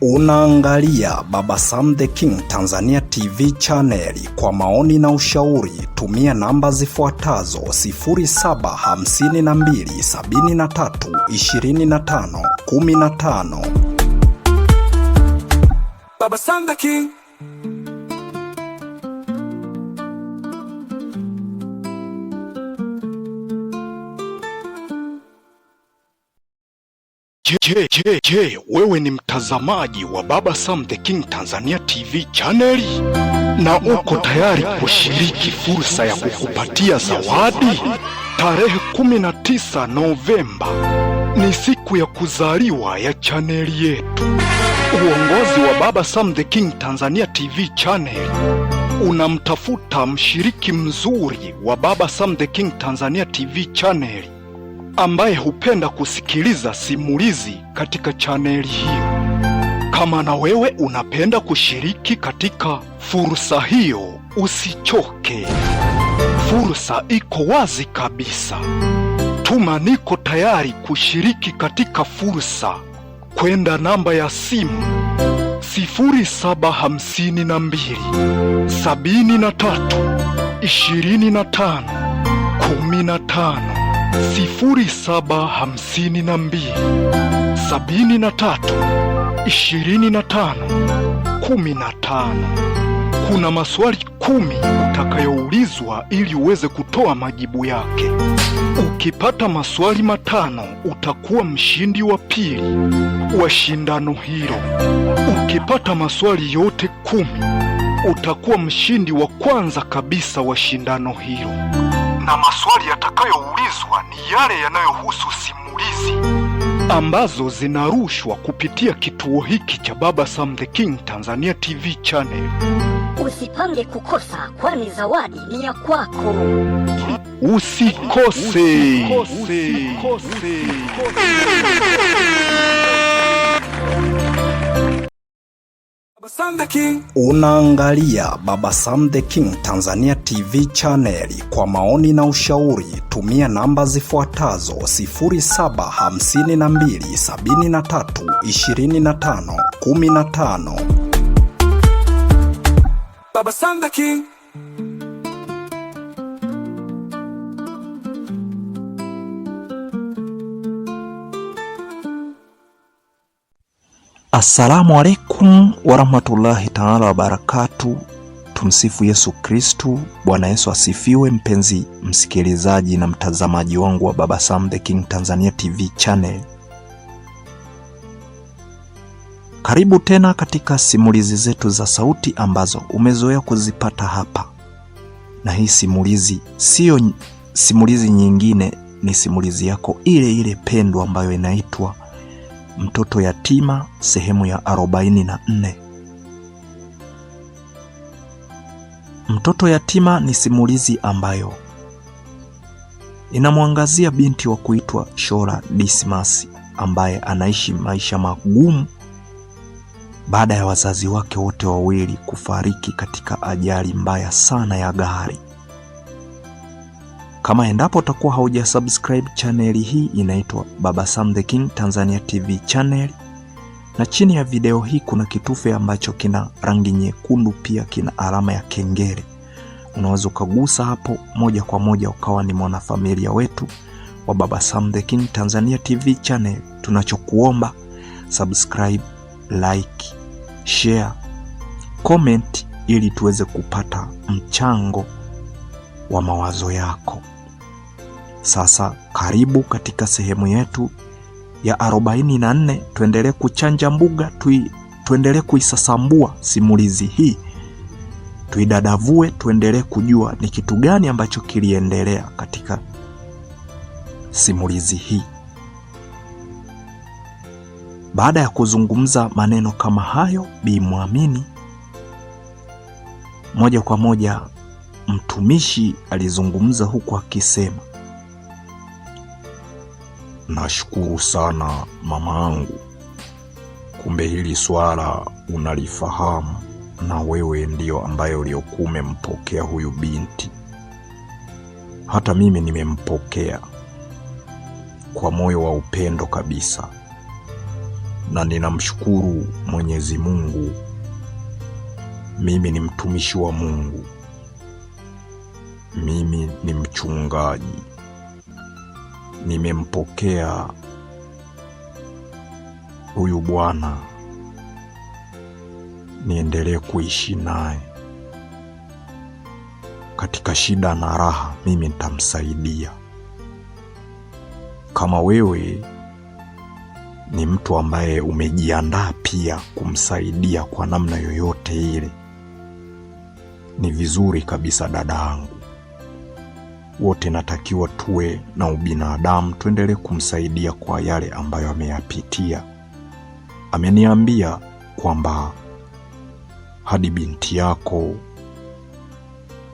Unaangalia Baba Sam the King Tanzania TV channel. Kwa maoni na ushauri tumia namba zifuatazo 0752732515. Baba Sam the King. Je, wewe ni mtazamaji wa Baba Sam the King Tanzania TV channel na uko tayari kushiriki fursa ya kukupatia zawadi? Tarehe 19 Novemba ni siku ya kuzaliwa ya chaneli yetu. Uongozi wa Baba Sam the King Tanzania TV channel unamtafuta mshiriki mzuri wa Baba Sam the King Tanzania TV channel ambaye hupenda kusikiliza simulizi katika chaneli hiyo. Kama na wewe unapenda kushiriki katika fursa hiyo, usichoke. Fursa iko wazi kabisa. Tuma niko tayari kushiriki katika fursa kwenda namba ya simu 0752 73 25 15. 0752 73 25 15. Kuna maswali 10 utakayoulizwa ili uweze kutoa majibu yake. Ukipata maswali 5 utakuwa mshindi wa pili wa shindano hilo. Ukipata maswali yote 10 utakuwa mshindi wa kwanza kabisa wa shindano hilo. Na maswali yatakayoulizwa ni yale yanayohusu simulizi ambazo zinarushwa kupitia kituo hiki cha Baba Sam the King Tanzania TV channel. Usipange kukosa, kwani zawadi ni ya kwako. Usikose. Unaangalia Baba Sam the King Tanzania TV channel. Kwa maoni na ushauri tumia namba zifuatazo 0752732515. Baba Sam the King. Assalamu alaikum warahmatullahi taala wabarakatu. Tumsifu Yesu Kristu. Bwana Yesu asifiwe. Mpenzi msikilizaji na mtazamaji wangu wa Baba Sam the King Tanzania TV channel, karibu tena katika simulizi zetu za sauti ambazo umezoea kuzipata hapa. Na hii simulizi sio simulizi nyingine, ni simulizi yako ile ile pendwa ambayo inaitwa Mtoto Yatima sehemu ya 44. Mtoto Yatima ni simulizi ambayo inamwangazia binti wa kuitwa Shora Dismas ambaye anaishi maisha magumu baada ya wazazi wake wote wawili kufariki katika ajali mbaya sana ya gari. Kama endapo utakuwa hauja subscribe channel hii, inaitwa Baba Sam the King Tanzania TV channel, na chini ya video hii kuna kitufe ambacho kina rangi nyekundu, pia kina alama ya kengele. Unaweza ukagusa hapo moja kwa moja ukawa ni mwanafamilia wetu wa Baba Sam the King Tanzania TV channel. Tunachokuomba subscribe, like, share, comment ili tuweze kupata mchango wa mawazo yako. Sasa karibu katika sehemu yetu ya 44. Tuendelee kuchanja mbuga, tuendelee kuisasambua simulizi hii, tuidadavue, tuendelee kujua ni kitu gani ambacho kiliendelea katika simulizi hii. Baada ya kuzungumza maneno kama hayo, Bi Mwamini moja kwa moja mtumishi alizungumza huku akisema, nashukuru sana mamaangu, kumbe hili swala unalifahamu na wewe ndio ambaye uliokuwa umempokea huyu binti. Hata mimi nimempokea kwa moyo wa upendo kabisa. na ninamshukuru Mwenyezi Mungu. Mimi ni mtumishi wa Mungu. Mimi ni mchungaji. Nimempokea huyu bwana niendelee kuishi naye katika shida na raha. Mimi nitamsaidia. Kama wewe ni mtu ambaye umejiandaa pia kumsaidia kwa namna yoyote ile, ni vizuri kabisa dadangu. Wote natakiwa tuwe na ubinadamu, tuendelee kumsaidia kwa yale ambayo ameyapitia. Ameniambia kwamba hadi binti yako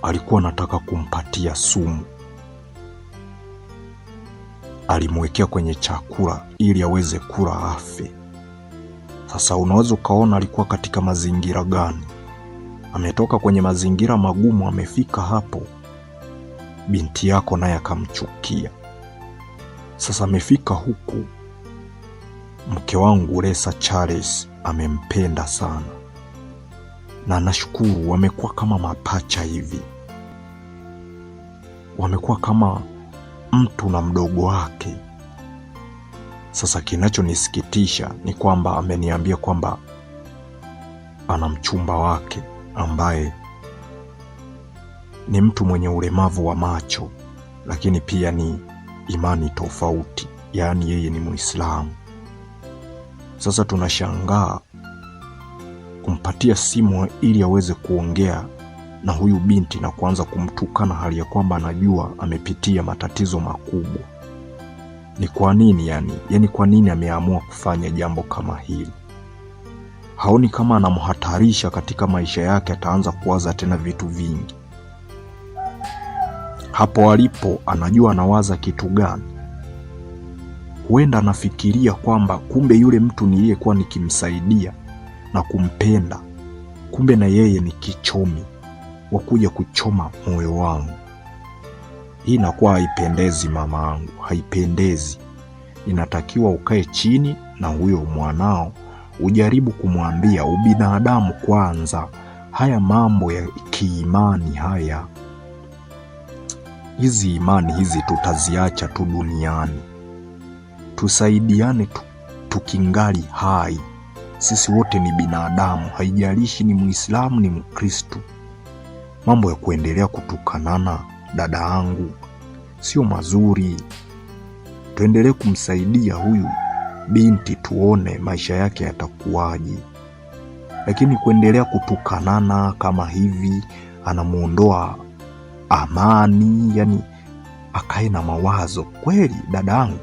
alikuwa anataka kumpatia sumu, alimwekea kwenye chakula ili aweze kula afe. Sasa unaweza ukaona alikuwa katika mazingira gani. Ametoka kwenye mazingira magumu, amefika hapo, binti yako naye akamchukia. Sasa amefika huku, mke wangu Lesa Charles amempenda sana, na nashukuru wamekuwa kama mapacha hivi, wamekuwa kama mtu na mdogo wake. Sasa kinachonisikitisha ni kwamba ameniambia kwamba ana mchumba wake ambaye ni mtu mwenye ulemavu wa macho, lakini pia ni imani tofauti, yaani yeye ni Muislamu. Sasa tunashangaa kumpatia simu ili aweze kuongea na huyu binti na kuanza kumtukana, hali ya kwamba anajua amepitia matatizo makubwa. Ni kwa nini yani kwa nini ameamua kufanya jambo kama hili? Haoni kama anamhatarisha katika maisha yake? Ataanza kuwaza tena vitu vingi. Hapo alipo anajua anawaza kitu gani. Huenda anafikiria kwamba kumbe yule mtu niliyekuwa nikimsaidia na kumpenda, kumbe na yeye ni kichomi wa kuja kuchoma moyo wangu. Hii inakuwa haipendezi mamaangu, haipendezi. Inatakiwa ukae chini na huyo mwanao, ujaribu kumwambia ubinadamu kwanza. Haya mambo ya kiimani haya, hizi imani hizi tutaziacha tu duniani. Tusaidiane tukingali hai. Sisi wote ni binadamu, haijalishi ni Muislamu ni Mkristo. Mambo ya kuendelea kutukanana, dada yangu, sio mazuri. Tuendelee kumsaidia huyu binti, tuone maisha yake yatakuwaje. Lakini kuendelea kutukanana kama hivi, anamuondoa amani, yani akae na mawazo. Kweli dada yangu,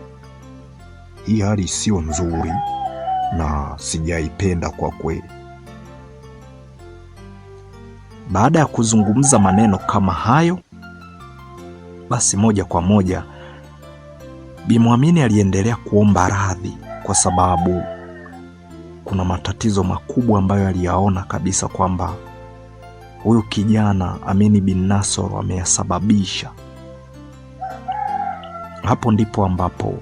hii hali sio nzuri na sijaipenda kwa kweli. Baada ya kuzungumza maneno kama hayo, basi moja kwa moja Bi Muamini aliendelea kuomba radhi, kwa sababu kuna matatizo makubwa ambayo aliyaona kabisa kwamba huyu kijana Amini bin Nasor ameyasababisha. Hapo ndipo ambapo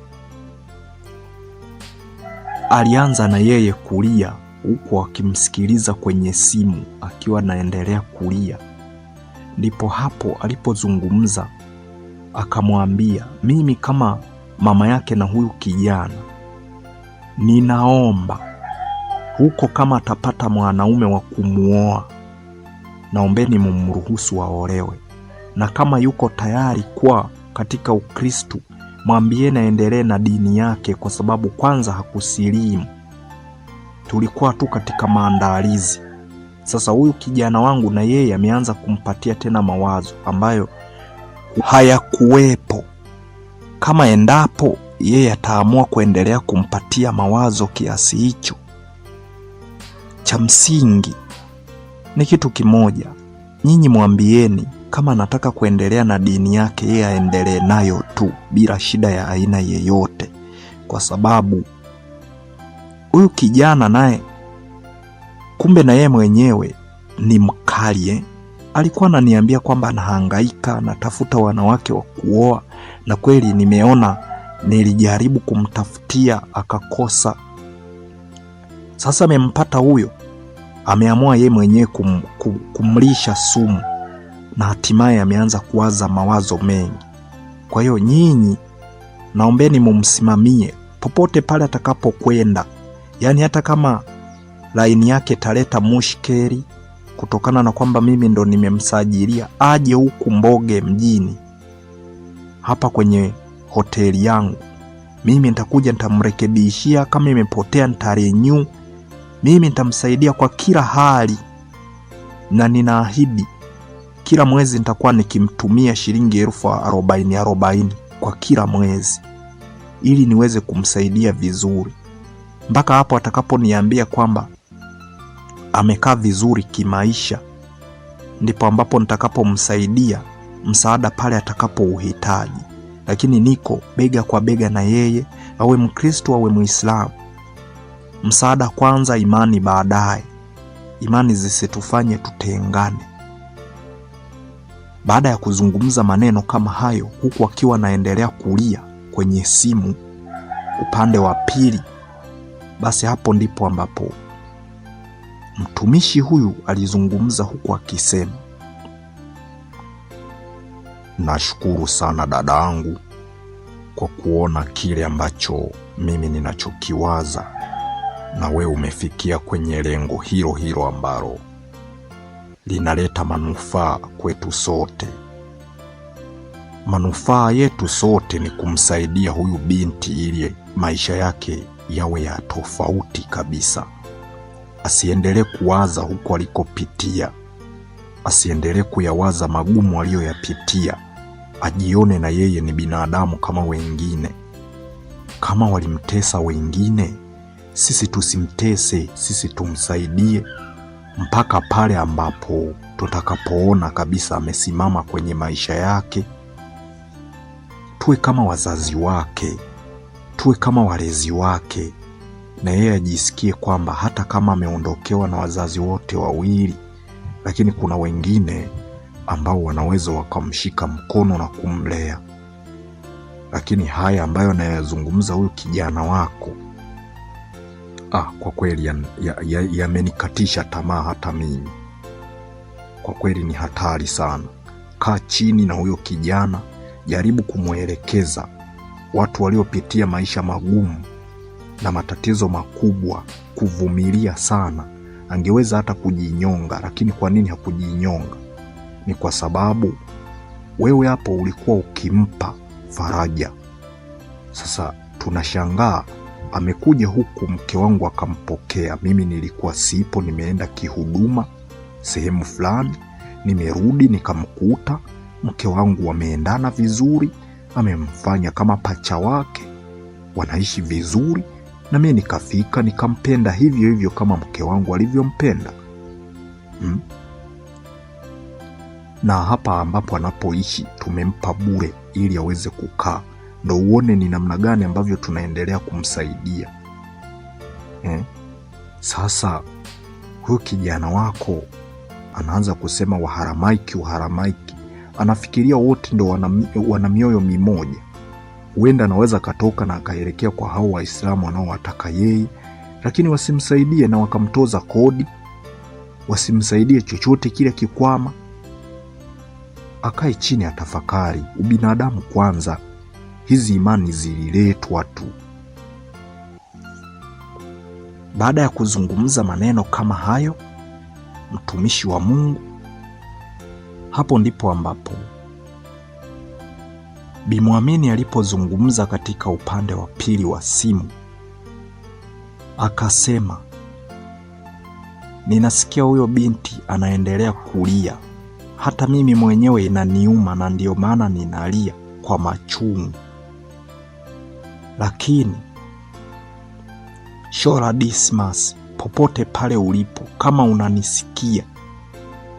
alianza na yeye kulia, huku akimsikiliza kwenye simu akiwa naendelea kulia. Ndipo hapo alipozungumza, akamwambia, mimi kama mama yake na huyu kijana, ninaomba huko kama atapata mwanaume wa kumuoa, naombeni mumruhusu waolewe, na kama yuko tayari kwa katika Ukristo, mwambieni aendelee na dini yake, kwa sababu kwanza hakusilimu. Tulikuwa tu katika maandalizi. Sasa huyu kijana wangu na yeye ameanza kumpatia tena mawazo ambayo hayakuwepo. Kama endapo yeye ataamua kuendelea kumpatia mawazo kiasi hicho, cha msingi ni kitu kimoja. Nyinyi mwambieni kama anataka kuendelea na dini yake, yeye aendelee nayo tu bila shida ya aina yeyote, kwa sababu huyu kijana naye kumbe na yeye mwenyewe ni mkali. Alikuwa ananiambia kwamba anahangaika, anatafuta wanawake wa kuoa, na kweli nimeona, nilijaribu kumtafutia akakosa. Sasa amempata huyo, ameamua yeye mwenyewe kumlisha sumu, na hatimaye ameanza kuwaza mawazo mengi. Kwa hiyo nyinyi naombeni mumsimamie popote pale atakapokwenda. Yaani hata kama laini yake taleta mushkeli kutokana na kwamba mimi ndo nimemsajilia, aje huku Mboge mjini hapa kwenye hoteli yangu. Mimi nitakuja nitamrekebishia, kama imepotea nitarenew. Mimi nitamsaidia kwa kila hali, na ninaahidi kila mwezi nitakuwa nikimtumia shilingi 40,000 kwa kila mwezi, ili niweze kumsaidia vizuri mpaka hapo atakaponiambia kwamba amekaa vizuri kimaisha, ndipo ambapo nitakapomsaidia msaada pale atakapouhitaji. Lakini niko bega kwa bega na yeye, awe Mkristo awe Muislamu. Msaada kwanza, imani baadaye. Imani zisitufanye tutengane. Baada ya kuzungumza maneno kama hayo, huku akiwa anaendelea kulia kwenye simu upande wa pili, basi hapo ndipo ambapo mtumishi huyu alizungumza huku akisema, nashukuru sana dadangu kwa kuona kile ambacho mimi ninachokiwaza, na we umefikia kwenye lengo hilo hilo ambalo linaleta manufaa kwetu sote. Manufaa yetu sote ni kumsaidia huyu binti ili maisha yake yawe ya tofauti kabisa. Asiendelee kuwaza huko alikopitia, asiendelee kuyawaza magumu aliyoyapitia. Ajione na yeye ni binadamu kama wengine. Kama walimtesa wengine, sisi tusimtese, sisi tumsaidie mpaka pale ambapo tutakapoona kabisa amesimama kwenye maisha yake. Tuwe kama wazazi wake, tuwe kama walezi wake, na yeye ajisikie kwamba hata kama ameondokewa na wazazi wote wawili, lakini kuna wengine ambao wanaweza wakamshika mkono na kumlea. Lakini haya ambayo anayazungumza huyu kijana wako, kwa kweli yamenikatisha tamaa hata mimi. Kwa kweli ni hatari sana. Kaa chini na huyo kijana, jaribu kumwelekeza. Watu waliopitia maisha magumu na matatizo makubwa, kuvumilia sana. Angeweza hata kujinyonga, lakini kwa nini hakujinyonga? Ni kwa sababu wewe hapo ulikuwa ukimpa faraja. Sasa tunashangaa amekuja huku mke wangu akampokea. Mimi nilikuwa sipo, nimeenda kihuduma sehemu fulani, nimerudi nikamkuta mke wangu wameendana vizuri, amemfanya kama pacha wake, wanaishi vizuri, na mimi nikafika nikampenda hivyo hivyo kama mke wangu alivyompenda. Na hapa ambapo anapoishi tumempa bure ili aweze kukaa. Ndo uone ni namna gani ambavyo tunaendelea kumsaidia. Sasa huyu kijana wako anaanza kusema waharamaiki. Anafikiria wote ndo wana mioyo mimoja. Huenda anaweza katoka na akaelekea kwa hao Waislamu wanaowataka yeye, lakini wasimsaidie na wakamtoza kodi, wasimsaidie chochote kile kikwama. Akae chini atafakari, ubinadamu kwanza. Hizi imani zililetwa tu. Baada ya kuzungumza maneno kama hayo, mtumishi wa Mungu, hapo ndipo ambapo Bi Muamini alipozungumza katika upande wa pili wa simu. Akasema, ninasikia huyo binti anaendelea kulia. Hata mimi mwenyewe inaniuma, na ndio maana ninalia kwa machungu. Lakini Shora Dismas, popote pale ulipo, kama unanisikia,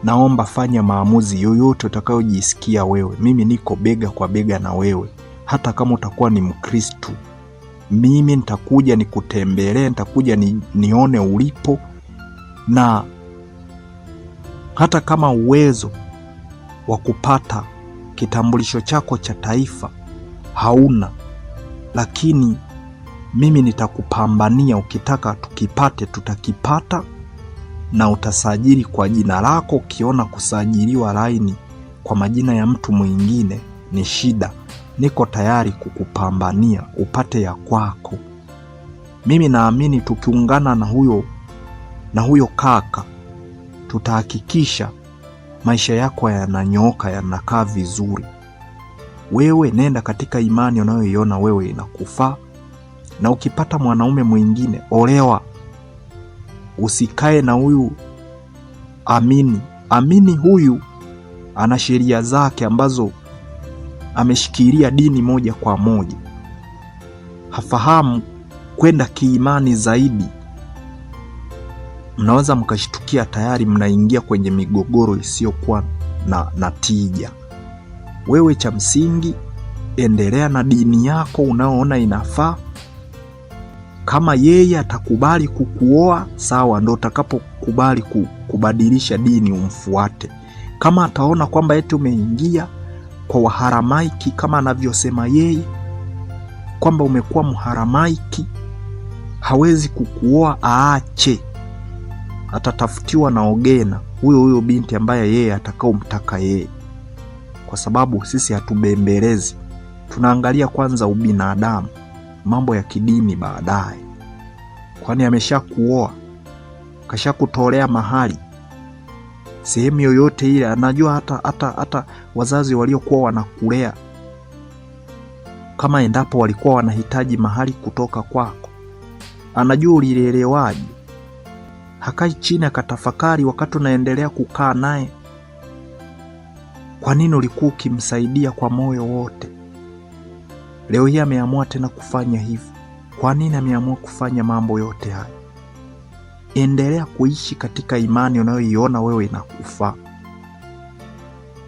naomba fanya maamuzi yoyote utakayojisikia wewe. Mimi niko bega kwa bega na wewe. Hata kama utakuwa ni Mkristo, mimi nitakuja nikutembelee, nitakuja nione ulipo. Na hata kama uwezo wa kupata kitambulisho chako cha taifa hauna, lakini mimi nitakupambania, ukitaka tukipate tutakipata, na utasajili kwa jina lako. Ukiona kusajiliwa laini kwa majina ya mtu mwingine ni shida, niko tayari kukupambania upate ya kwako. Mimi naamini tukiungana na huyo kaka, tutahakikisha maisha yako yananyooka, yanakaa vizuri. Wewe nenda katika imani unayoiona wewe inakufaa, na ukipata mwanaume mwingine olewa. Usikae na huyu Amini huyu ana sheria zake ambazo ameshikilia dini moja kwa moja, hafahamu kwenda kiimani zaidi. Mnaweza mkashtukia tayari mnaingia kwenye migogoro isiyokuwa na tija. Wewe cha msingi endelea na dini yako unaoona inafaa. Kama yeye atakubali kukuoa sawa, ndo utakapokubali kubadilisha dini umfuate. Kama ataona kwamba eti umeingia kwa waharamaiki kama anavyosema yeye kwamba umekuwa mharamaiki, hawezi kukuoa, aache. Atatafutiwa na ogena huyo binti ambaye yeye atakaomtaka yeye, kwa sababu sisi hatubembelezi, tunaangalia kwanza ubinadamu, mambo ya kidini baadaye. Kwani ameshakuoa, kashakutolea mahali sehemu yoyote ile, anajua hata wazazi waliokuwa wanakulea, kama endapo walikuwa wanahitaji mahali kutoka kwako, anajua ulilelewaje. Hakai chini akatafakari wakati unaendelea kukaa naye, kwa nini ulikuwa ukimsaidia kwa moyo wote? Leo hii ameamua tena kufanya hivyo. Kwa nini ameamua kufanya mambo yote haya? Endelea kuishi katika imani unayoiona wewe inakufaa.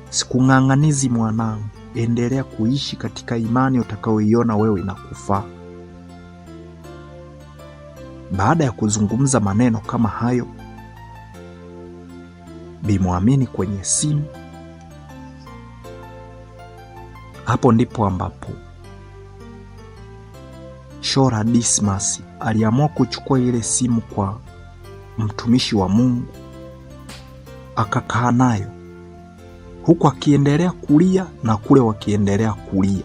Sikung'ang'anizi mwanangu, endelea kuishi katika imani utakayoiona wewe inakufaa. Baada ya kuzungumza maneno kama hayo, Bi Muamini kwenye simu, hapo ndipo ambapo Shora Dismas aliamua kuchukua ile simu kwa mtumishi wa Mungu, akakaa nayo huku akiendelea kulia na kule wakiendelea kulia.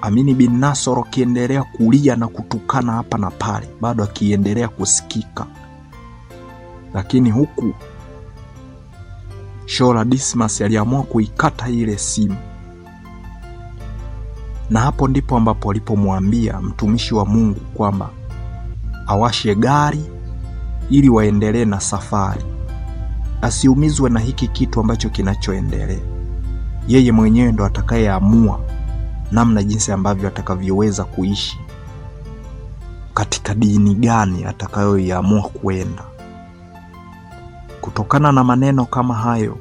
Amini bin Nasoro akiendelea kulia na kutukana hapa na pale, bado akiendelea kusikika. Lakini huku Shora Dismas aliamua kuikata ile simu, na hapo ndipo ambapo alipomwambia mtumishi wa Mungu kwamba awashe gari ili waendelee na safari, asiumizwe na hiki kitu ambacho kinachoendelea. Yeye mwenyewe ndo atakayeamua namna jinsi ambavyo atakavyoweza kuishi, katika dini gani atakayoiamua kwenda. Kutokana na maneno kama hayo,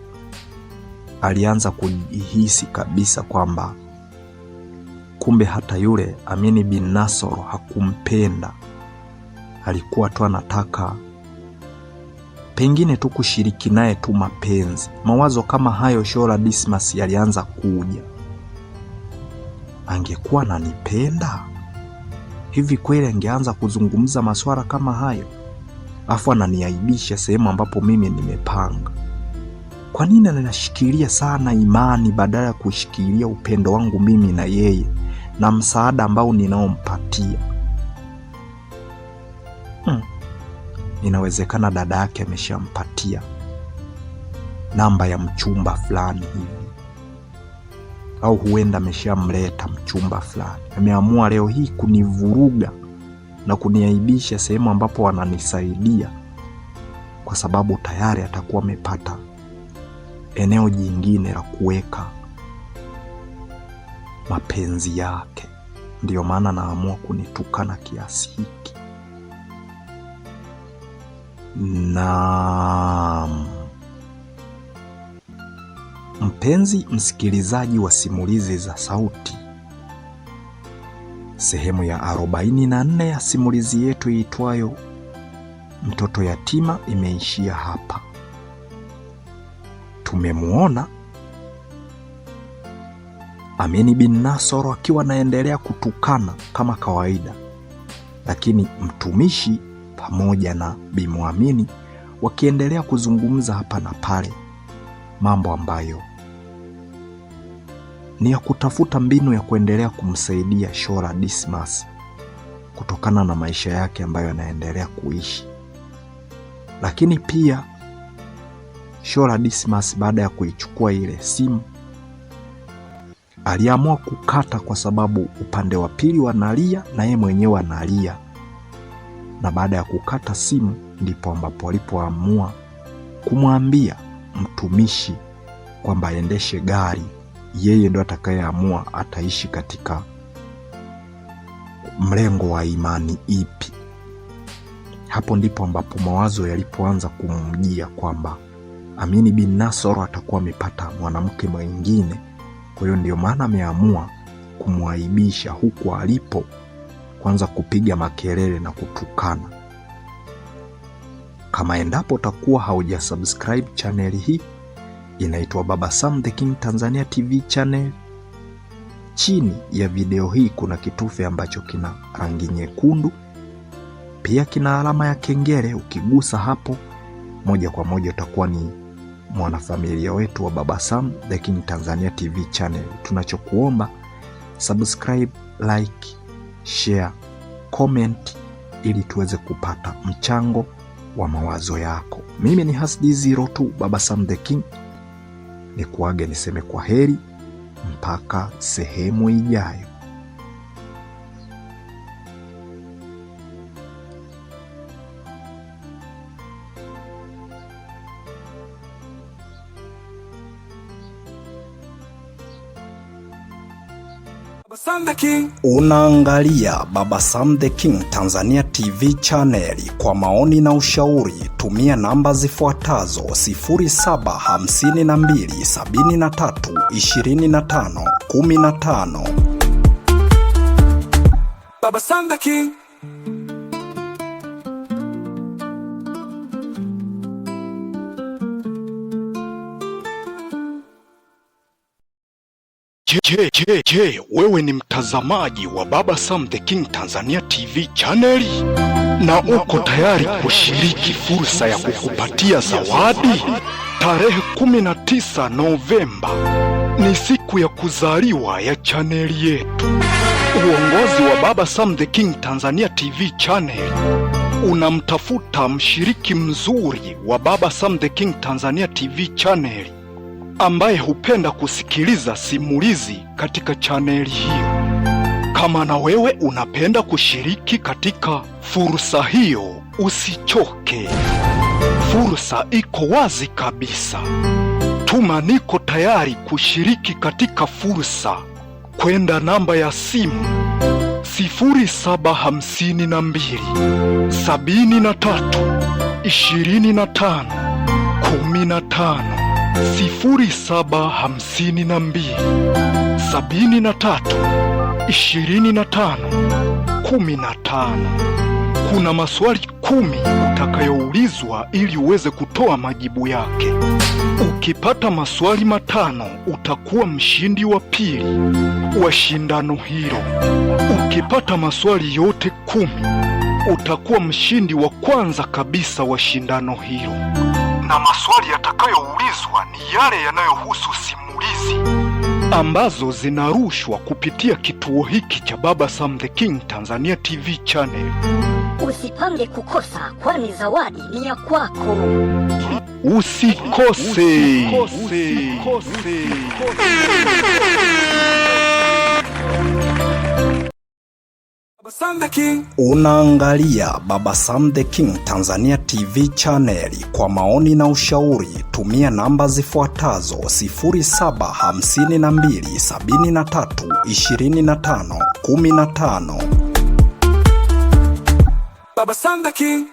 alianza kujihisi kabisa kwamba kumbe hata yule Amini bin Nasoro hakumpenda. Alikuwa tu anataka pengine tu kushiriki naye tu mapenzi. Mawazo kama hayo Shora Dismas yalianza kuja. Angekuwa ananipenda hivi kweli, angeanza kuzungumza masuala kama hayo, afu ananiaibisha sehemu ambapo mimi nimepanga. Kwa nini anashikilia sana imani badala ya kushikilia upendo wangu mimi na yeye na msaada ambao ninaompatia? Inawezekana dada yake ameshampatia namba ya mchumba fulani hivi, au huenda ameshamleta mchumba fulani. Ameamua leo hii kunivuruga na kuniaibisha sehemu ambapo wananisaidia, kwa sababu tayari atakuwa amepata eneo jingine la kuweka mapenzi yake. Ndiyo maana naamua kunitukana kiasi hiki. Naam, mpenzi msikilizaji wa simulizi za sauti, sehemu ya 44 ya simulizi yetu iitwayo Mtoto Yatima imeishia hapa. Tumemuona Amini bin Nasoro akiwa anaendelea kutukana kama kawaida, lakini mtumishi pamoja na Bi Muamini wakiendelea kuzungumza hapa na pale, mambo ambayo ni ya kutafuta mbinu ya kuendelea kumsaidia Shola Dismas kutokana na maisha yake ambayo anaendelea kuishi. Lakini pia Shola Dismas baada ya kuichukua ile simu aliamua kukata, kwa sababu upande wa pili wanalia na yeye mwenyewe analia. Na baada ya kukata simu ndipo ambapo alipoamua kumwambia mtumishi kwamba aendeshe gari, yeye ndo atakayeamua ataishi katika mlengo wa imani ipi. Hapo ndipo ambapo mawazo yalipoanza kumjia kwamba Amini bin Nasoro atakuwa amepata mwanamke mwingine. Kwa hiyo ndio maana ameamua kumwaibisha huku alipo, kwanza kupiga makelele na kutukana. Kama endapo utakuwa haujasubscribe channel hii, inaitwa Baba Sam the King Tanzania TV channel. Chini ya video hii kuna kitufe ambacho kina rangi nyekundu, pia kina alama ya kengele. Ukigusa hapo moja kwa moja utakuwa ni mwanafamilia wetu wa Baba Sam the King Tanzania TV channel. Tunachokuomba subscribe, like, share, comment ili tuweze kupata mchango wa mawazo yako. Mimi ni Hasdi02 Baba Sam the King. Nikuage niseme kwa heri mpaka sehemu ijayo. Unaangalia Baba Sam the King Tanzania TV channel. Kwa maoni na ushauri tumia namba zifuatazo: 0752732515. Baba Sam the King. Je, wewe ni mtazamaji wa Baba Sam the King Tanzania TV channel na uko tayari kushiriki fursa ya kukupatia zawadi? Tarehe 19 Novemba ni siku ya kuzaliwa ya chaneli yetu. Uongozi wa Baba Sam the King Tanzania TV channel unamtafuta mshiriki mzuri wa Baba Sam the King Tanzania TV channel ambaye hupenda kusikiliza simulizi katika chaneli hiyo. Kama na wewe unapenda kushiriki katika fursa hiyo, usichoke. Fursa iko wazi kabisa. Tuma niko tayari kushiriki katika fursa kwenda namba ya simu 0752 73 25 15. 0752 73 25 15. Kuna maswali 10 utakayoulizwa ili uweze kutoa majibu yake. Ukipata maswali 5 utakuwa mshindi wa pili wa shindano hilo. Ukipata maswali yote 10 utakuwa mshindi wa kwanza kabisa wa shindano hilo. Na maswali yatakayoulizwa ni yale yanayohusu simulizi ambazo zinarushwa kupitia kituo hiki cha Baba Sam the King Tanzania TV channel. Usipange kukosa, kwani zawadi ni ya kwako. Usikose. Unaangalia Baba Sam the King Tanzania TV channel. Kwa maoni na ushauri tumia namba zifuatazo: 0752732515. Baba Sam the King.